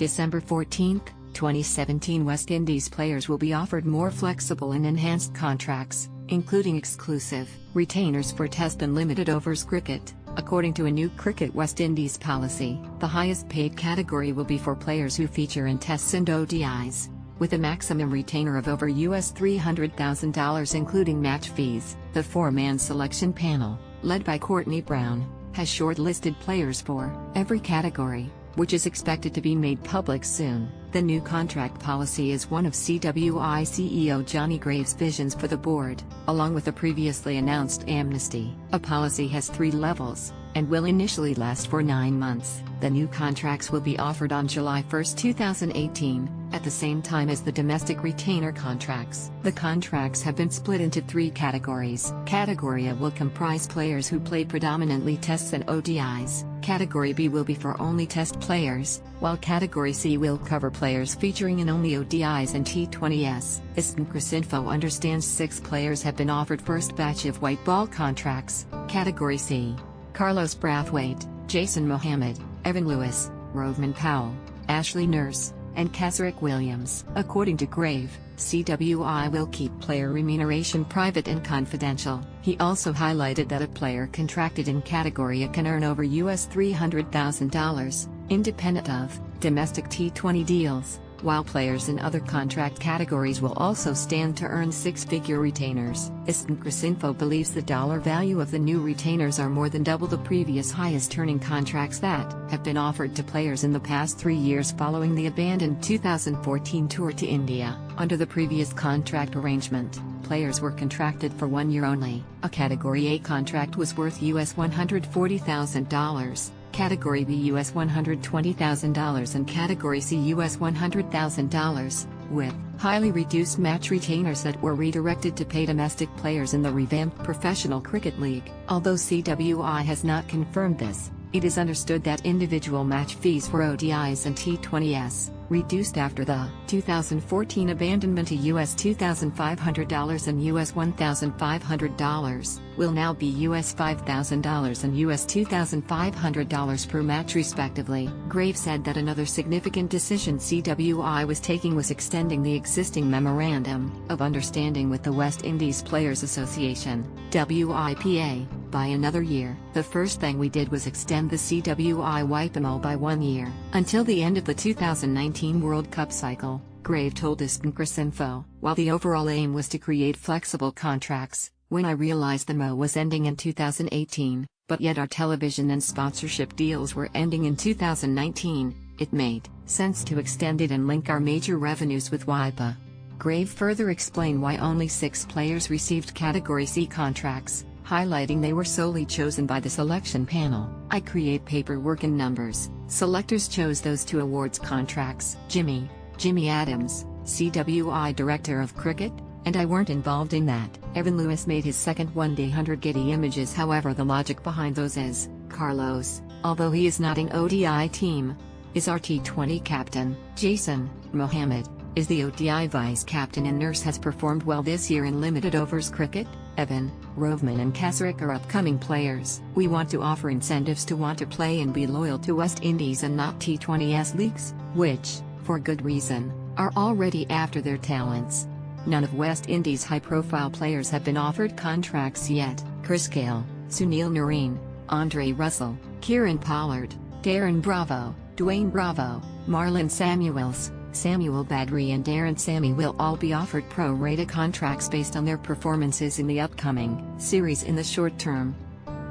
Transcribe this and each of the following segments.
December 14, 2017. West Indies players will be offered more flexible and enhanced contracts, including exclusive retainers for Test and limited overs cricket. According to a new Cricket West Indies policy, the highest paid category will be for players who feature in Tests and ODIs, with a maximum retainer of over $300,000 including match fees. The four-man selection panel, led by Courtney Brown, has shortlisted players for every category, which is expected to be made public soon. The new contract policy is one of CWI CEO Johnny Graves' visions for the board, along with the previously announced amnesty. A policy has 3 levels, and will initially last for 9 months. The new contracts will be offered on July 1, 2018, at the same time as the domestic retainer contracts. The contracts have been split into 3 categories. Category A will comprise players who play predominantly Tests and ODIs. Category B will be for only Test players, while Category C will cover players featuring in only ODIs and T20s. SUBCRIBER understands 6 players have been offered first batch of white ball contracts. Category C: Carlos Brathwaite, Jason Mohammed, Evan Lewis, Rovman Powell, Ashley Nurse, and Kasrick Williams. According to Grave, CWI will keep player remuneration private and confidential. He also highlighted that a player contracted in Category A can earn over $300,000, independent of domestic T20 deals, while players in other contract categories will also stand to earn 6-figure retainers. SUBCRIBER believes the dollar value of the new retainers are more than double the previous highest-earning contracts that have been offered to players in the past 3 years following the abandoned 2014 tour to India. Under the previous contract arrangement, players were contracted for 1 year only. A Category A contract was worth $140,000. Category B $120,000 and Category C $100,000, with highly reduced match retainers that were redirected to pay domestic players in the revamped Professional Cricket League. Although CWI has not confirmed this, it is understood that individual match fees for ODIs and T20s, reduced after the 2014 abandonment to $2,500 and $1,500, will now be $5,000 and $2,500 per match respectively. Graves said that another significant decision CWI was taking was extending the existing Memorandum of Understanding with the West Indies Players Association, WIPA, by another year. The first thing we did was extend the CWI WIPA by 1 year, until the end of the 2019 World Cup cycle, Grave told SUBCRIBER. While the overall aim was to create flexible contracts, when I realized the MO was ending in 2018, but yet our television and sponsorship deals were ending in 2019, it made sense to extend it and link our major revenues with WIPA. Grave further explained why only 6 players received Category C contracts, highlighting they were solely chosen by the selection panel. I create paperwork and numbers. Selectors chose those 2 awards contracts. Jimmy Adams, CWI Director of Cricket, and I weren't involved in that. Evan Lewis made his second one-day 100 Getty Images. However, the logic behind those is, Carlos, although he is not an ODI team, is our T20 captain. Jason Mohammed is the ODI vice captain, and Nurse has performed well this year in limited overs cricket. Evan, Rovman and Kasrick are upcoming players. We want to offer incentives to want to play and be loyal to West Indies and not T20s leagues, which, for good reason, are already after their talents. None of West Indies' high-profile players have been offered contracts yet. Chris Gale, Sunil Narine, Andre Russell, Kieran Pollard, Darren Bravo, Dwayne Bravo, Marlon Samuels, Samuel Badri and Darren Sammy will all be offered pro-rata contracts based on their performances in the upcoming series in the short term.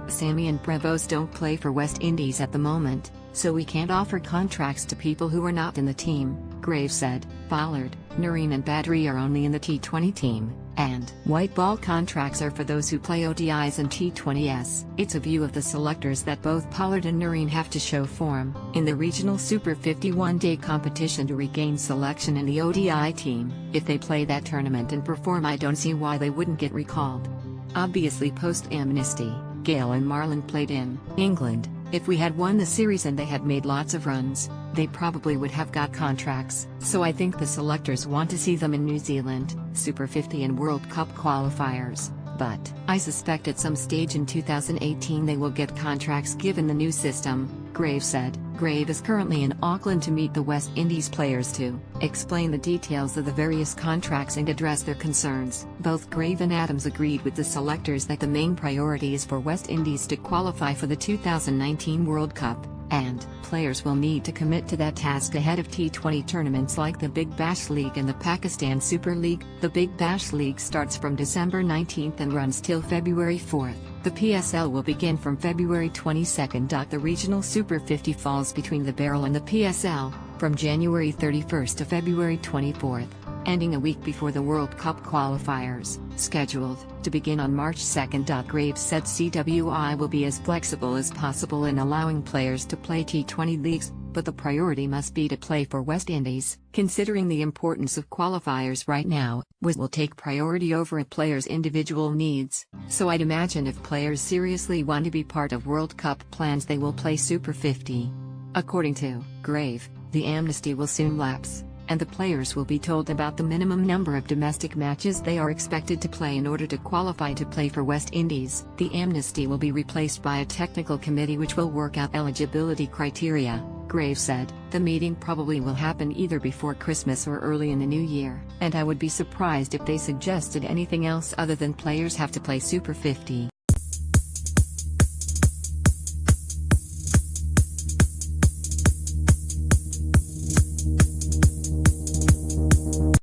Sammy and Bravos don't play for West Indies at the moment, so we can't offer contracts to people who are not in the team, Graves said. Pollard, Narine and Badri are only in the T20 team, and white ball contracts are for those who play ODIs and T20s. It's a view of the selectors that both Pollard and Narine have to show form in the regional Super 51-day competition to regain selection in the ODI team. If they play that tournament and perform, I don't see why they wouldn't get recalled. Obviously, post-amnesty, Gale and Marlon played in England. If we had won the series and they had made lots of runs, they probably would have got contracts. So I think the selectors want to see them in New Zealand, Super 50 and World Cup qualifiers, but I suspect at some stage in 2018 they will get contracts given the new system, Graves said. Grave is currently in Auckland to meet the West Indies players to explain the details of the various contracts and address their concerns. Both Grave and Adams agreed with the selectors that the main priority is for West Indies to qualify for the 2019 World Cup, and players will need to commit to that task ahead of T20 tournaments like the Big Bash League and the Pakistan Super League. The Big Bash League starts from December 19 and runs till February 4. The PSL will begin from February 22. The regional Super 50 falls between the Barrel and the PSL, from January 31 to February 24, ending a week before the World Cup qualifiers, scheduled to begin on March 2. Graves said CWI will be as flexible as possible in allowing players to play T20 leagues, but the priority must be to play for West Indies. Considering the importance of qualifiers right now, will take priority over a player's individual needs, so I'd imagine if players seriously want to be part of World Cup plans they will play Super 50. According to Grave, the amnesty will soon lapse, and the players will be told about the minimum number of domestic matches they are expected to play in order to qualify to play for West Indies. The amnesty will be replaced by a technical committee which will work out eligibility criteria, Grave said. The meeting probably will happen either before Christmas or early in the new year, and I would be surprised if they suggested anything else other than players have to play Super 50.